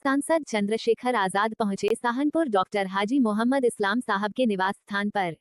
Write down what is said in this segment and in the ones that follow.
सांसद चंद्रशेखर आजाद पहुंचे सहारनपुर डॉक्टर हाजी मोहम्मद इस्लाम साहब के निवास स्थान पर।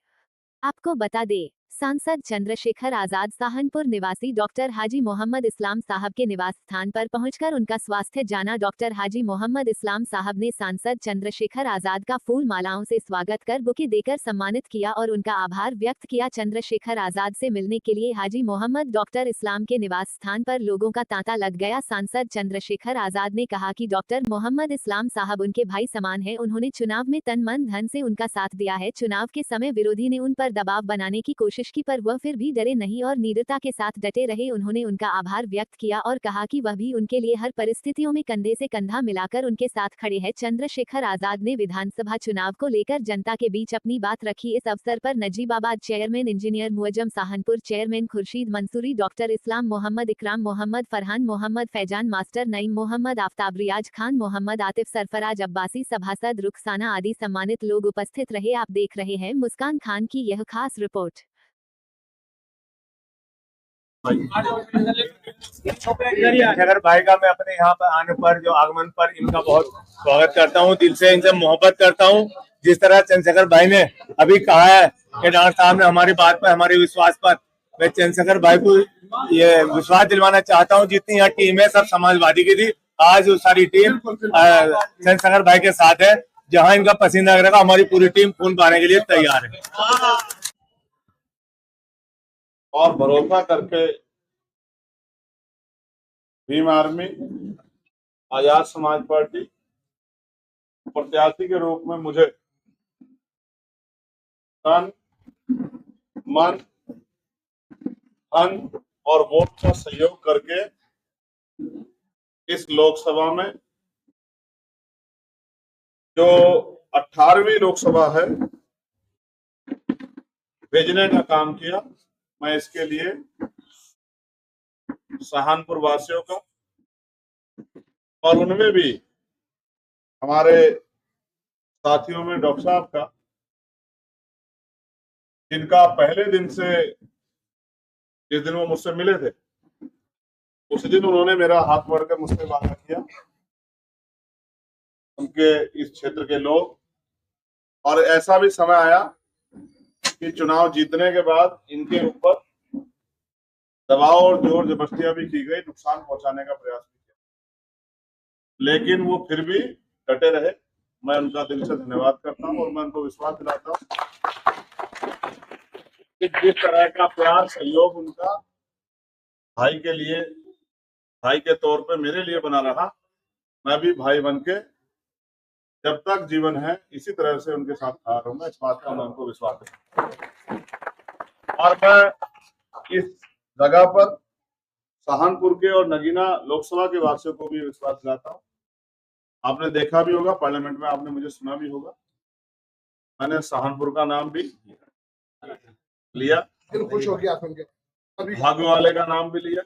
आपको बता दें, सांसद चंद्रशेखर आजाद सहारनपुर निवासी डॉक्टर हाजी मोहम्मद इस्लाम साहब के निवास स्थान पर पहुंचकर उनका स्वास्थ्य जाना। डॉक्टर हाजी मोहम्मद इस्लाम साहब ने सांसद चंद्रशेखर आजाद का फूल मालाओं से स्वागत कर बुके देकर सम्मानित किया और उनका आभार व्यक्त किया। चंद्रशेखर आजाद से मिलने के लिए हाजी मोहम्मद डॉक्टर इस्लाम के निवास स्थान पर लोगों का तांता लग गया। सांसद चंद्रशेखर आजाद ने कहा कि डॉक्टर मोहम्मद इस्लाम साहब उनके भाई समान है। उन्होंने चुनाव में तन मन धन से उनका साथ दिया है। चुनाव के समय विरोधी ने उन पर दबाव बनाने की कोशिश की, पर वह फिर भी डरे नहीं और निडरता के साथ डटे रहे। उन्होंने उनका आभार व्यक्त किया और कहा कि वह भी उनके लिए हर परिस्थितियों में कंधे से कंधा मिलाकर उनके साथ खड़े हैं। चंद्रशेखर आजाद ने विधानसभा चुनाव को लेकर जनता के बीच अपनी बात रखी। इस अवसर पर Najibabad chairman engineer Muazzam, Saharanpur chairman Khurshid Mansuri, doctor Islam Mohammad, Ikram Mohammad, Farhan Mohammad, Faizan master, Naeem Mohammad, Aftab, Riyaz Khan Mohammad, Atif, Sarfaraz Abbasi, सभासद रुखसाना आदि सम्मानित लोग उपस्थित रहे। आप देख रहे हैं मुस्कान खान की यह खास रिपोर्ट। चंद्रशेखर भाई का मैं अपने यहाँ पर आने पर, जो आगमन पर, इनका बहुत स्वागत करता हूँ। दिल से इनसे मोहब्बत करता हूँ। जिस तरह चंद्रशेखर भाई ने अभी कहा है कि डॉक्टर साहब ने हमारी बात पर, हमारे विश्वास पर, मैं चंद्रशेखर भाई को ये विश्वास दिलवाना चाहता हूँ। जितनी यहाँ टीम है सब समाजवादी की थी, आज वो सारी टीम चंद्रशेखर भाई के साथ है। जहाँ इनका पसीना रहेगा हमारी पूरी टीम खून पाने के लिए तैयार है। और भरोसा करके भीम आर्मी, आजाद समाज पार्टी प्रत्याशी के रूप में मुझे तन, मन, धन और वोट का सहयोग करके इस लोकसभा में, जो 18वीं लोकसभा है, भेजने का काम किया। मैं इसके लिए सहारनपुर वासियों का और उनमें भी हमारे साथियों में डॉक्टर साहब का, जिनका पहले दिन से, जिस दिन वो मुझसे मिले थे, उसी दिन उन्होंने मेरा हाथ पकड़कर मुझसे वादा किया, उनके इस क्षेत्र के लोग। और ऐसा भी समय आया कि चुनाव जीतने के बाद इनके ऊपर दबाव और जोर जबरदस्तियां भी की गई, नुकसान पहुंचाने का प्रयास भी किया, लेकिन वो फिर भी डटे रहे। मैं उनका दिल से धन्यवाद करता हूं और मैं उनको विश्वास दिलाता हूं कि जिस तरह का प्यार, सहयोग उनका भाई के लिए, भाई के तौर पे मेरे लिए बना रहा, मैं भी भाई बन के जब तक जीवन है इसी तरह से उनके साथ खड़ा रहूंगा। इस बात का मैं उनको विश्वास करता हूं। और मैं इस जगह पर सहारनपुर के और नगीना लोकसभा के वासियों को भी विश्वास दिलाता हूँ। आपने देखा भी होगा, पार्लियामेंट में आपने मुझे सुना भी होगा, मैंने सहारनपुर का नाम भी लिया, खुश हो गया सुन के। भाग्य वाले का नाम भी लिया,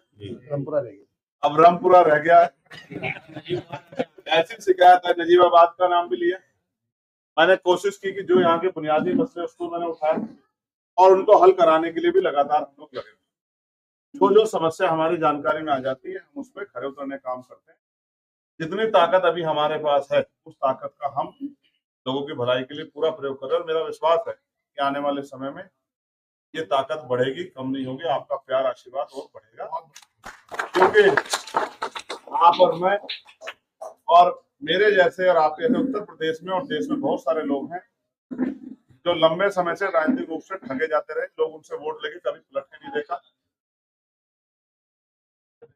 अब रामपुरा रह गया है। ऐसी शिकायत है, नजीबाबाद का नाम भी लिया। मैंने कोशिश की कि जो यहाँ के बुनियादी मसले उसको मैंने उठाया और उनको हल कराने के लिए भी लगातार हम लोग लगे। जो समस्या हमारी जानकारी में आ जाती है, हम उस पर खड़े उतरने काम करते हैं। जितनी ताकत अभी हमारे पास है, उस ताकत का हम लोगों की भलाई के लिए पूरा प्रयोग कर रहे हैं। और मेरा विश्वास है कि आने वाले समय में ये ताकत बढ़ेगी, कम नहीं होगी। आपका प्यार, आशीर्वाद और बढ़ेगा, क्योंकि आप और मैं और मेरे जैसे और आपके जैसे उत्तर प्रदेश में और देश में बहुत सारे लोग हैं जो लंबे समय से राजनीतिक रूप से ठगे जाते रहे। लोग उनसे वोट लेके कभी पलट के नहीं देखा।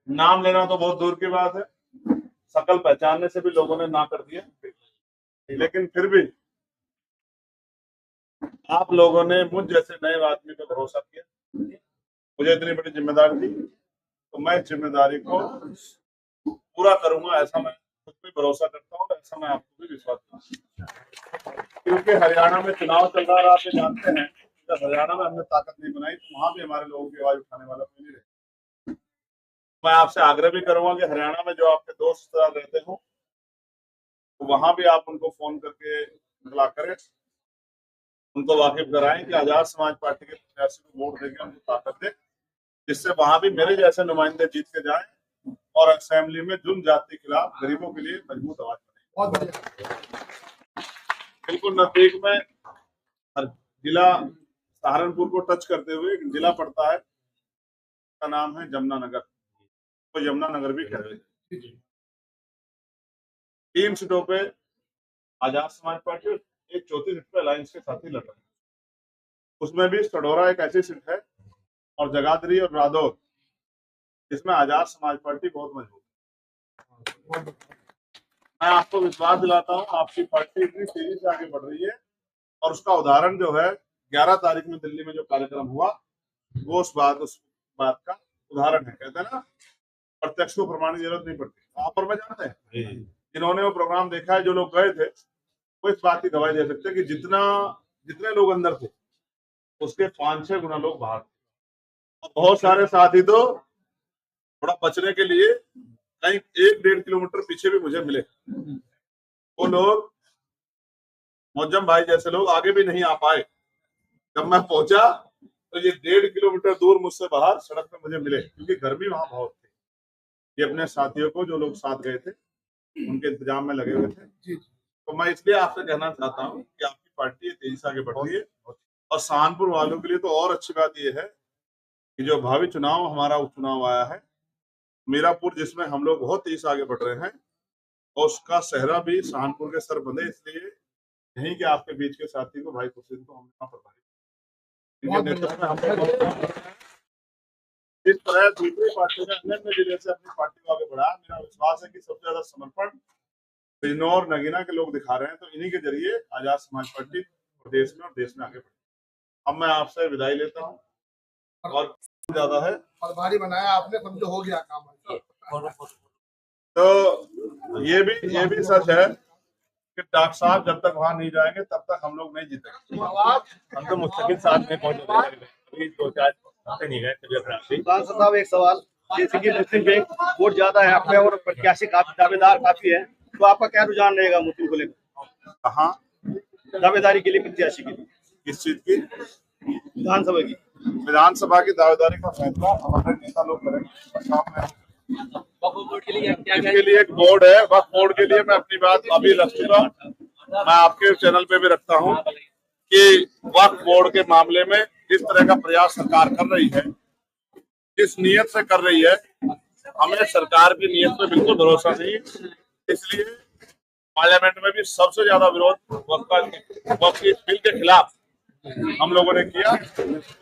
नाम लेना तो बहुत दूर की बात है, शकल पहचानने से भी लोगों ने ना कर दिया। लेकिन फिर भी आप लोगों ने मुझ जैसे नए आदमी पर भरोसा किया। मुझे इतनी बड़ी जिम्मेदारी दी, तो मैं जिम्मेदारी को पूरा करूंगा, ऐसा मैं खुद पे भरोसा करता हूँ। ऐसा मैं आपको भी विश्वास करता हूँ, क्योंकि हरियाणा में चुनाव चल रहा है, आप जानते हैं। जब हरियाणा में हमने ताकत नहीं बनाई तो वहां भी हमारे लोगों की आवाज उठाने वाला कोई नहीं रहे। मैं आपसे आग्रह भी करूंगा कि हरियाणा में जो आपके दोस्त रहते हो, तो वहां भी आप उनको फोन करके इतला करें, उनको वाकिफ कराएं कि आजाद समाज पार्टी के प्रत्याशी को वोट देके उनको ताकत दे, जिससे वहां भी मेरे जैसे नुमाइंदे जीत के जाएं और असेंबली में जुल्म जाति के खिलाफ गरीबों के लिए मजबूत आवाज बने। बहुत बढ़िया। बिल्कुल नजदीक में जिला सहारनपुर को टच करते हुए एक जिला पड़ता है, का नाम है जमुनानगर, तो यमुनानगर भी कहते हैं। 3 सीटों पे आजाद समाज पार्टी और एक चौथी सीट पे अलायंस के साथी लड़ रहे हैं। उसमें भी सडोरा एक ऐसी सीट है और जगाधरी और रादौर, जिसमें आजाद समाज पार्टी बहुत मजबूत है। मैं आपको विश्वास दिलाता हूँ, आपकी पार्टी इतनी तेजी से आगे बढ़ रही है और उसका उदाहरण जो है 11 तारीख में दिल्ली में जो कार्यक्रम हुआ, वो उस बात का उदाहरण है। कहते हैं ना, प्रत्यक्ष को प्रमाण की जरूरत नहीं पड़ती। आप और मैं जानते हैं, जिन्होंने वो प्रोग्राम देखा है, जो लोग गए थे, वो इस बात की गवाही दे सकते हैं कि जितने लोग अंदर थे उसके 5-6 गुना लोग बाहर थे। और बहुत सारे साथी तो थोड़ा बचने के लिए कहीं 1-1.5 किलोमीटर पीछे भी मुझे मिले। वो लोग, मौजम भाई जैसे लोग, आगे भी नहीं आ पाए। जब मैं पहुंचा तो ये 1.5 किलोमीटर दूर मुझसे बाहर सड़क पे मुझे मिले, क्योंकि गर्मी वहां बहुत थी। ये अपने साथियों को, जो लोग साथ गए थे, उनके इंतजाम में लगे हुए थे। तो मैं इसलिए आपसे कहना चाहता हूँ कि आपकी पार्टी तेजी से आगे बढ़ रही है। और सहारनपुर वालों के लिए तो और अच्छी बात यह है कि जो भावी चुनाव, हमारा उपचुनाव आया है मीरापुर, जिसमें हम लोग बहुत तेजी से आगे बढ़ रहे हैं, और उसका सहरा भी सहारनपुर के सर बंधे। इसलिए यहीं के आपके बीच के साथी को, भाई खुर्शीद को, हम यहाँ पर इस तरह दूसरी पार्टी ने अन्य जिले से अपनी पार्टी को आगे बढ़ाया। मेरा विश्वास है कि सबसे ज्यादा समर्पण बिजनौर, नगीना के लोग दिखा रहे हैं, तो इन्हीं के जरिए आजाद समाज पार्टी प्रदेश में और देश में आगे बढ़े। अब मैं आपसे विदाई लेता हूँ, और ज्यादा है और भारी बनाया आपने, समझो हो गया काम। तो ये भी सच है कि डॉक्टर साहब जब तक वहां नहीं जाएंगे तब तक हम लोग नहीं जीतेंगे। हम तो मुस्तकिल साथ में नहीं गए। साहब एक सवाल, जैसे कि मुस्लिम के वोट ज्यादा है आप में और प्रत्याशी काफी दावेदार काफी है, तो आपका क्या रुझान रहेगा मुस्लिम को लेकर? कहाँ दावेदारी के लिए प्रत्याशी के लिए? किस चीज की? विधानसभा की। विधानसभा की दावेदारी का फैसला हमारे नेता लोग करेंगे। इसके लिए एक बोर्ड है, वक्फ बोर्ड के लिए मैं अपनी बात अभी रख चुका। मैं आपके चैनल पे भी रखता हूँ कि वक्फ बोर्ड के मामले में जिस तरह का प्रयास सरकार कर रही है, जिस नियत से कर रही है, हमें सरकार की नियत पे बिल्कुल भरोसा नहीं। इसलिए पार्लियामेंट में भी सबसे ज्यादा विरोध वक्फ के बिल के खिलाफ हम लोगों ने किया,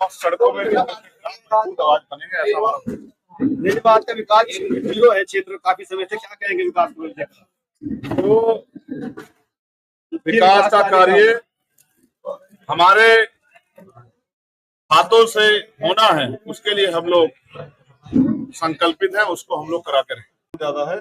और सड़कों में भी आवाज बनेंगे, ऐसा हमारा। मेरी बात का विकास जीरो है क्षेत्र काफी समय से, क्या कहेंगे विकास को लेकर? तो विकास का कार्य हमारे हाथों से होना है, उसके लिए हम लोग संकल्पित हैं, उसको हम लोग करा करें। ज्यादा है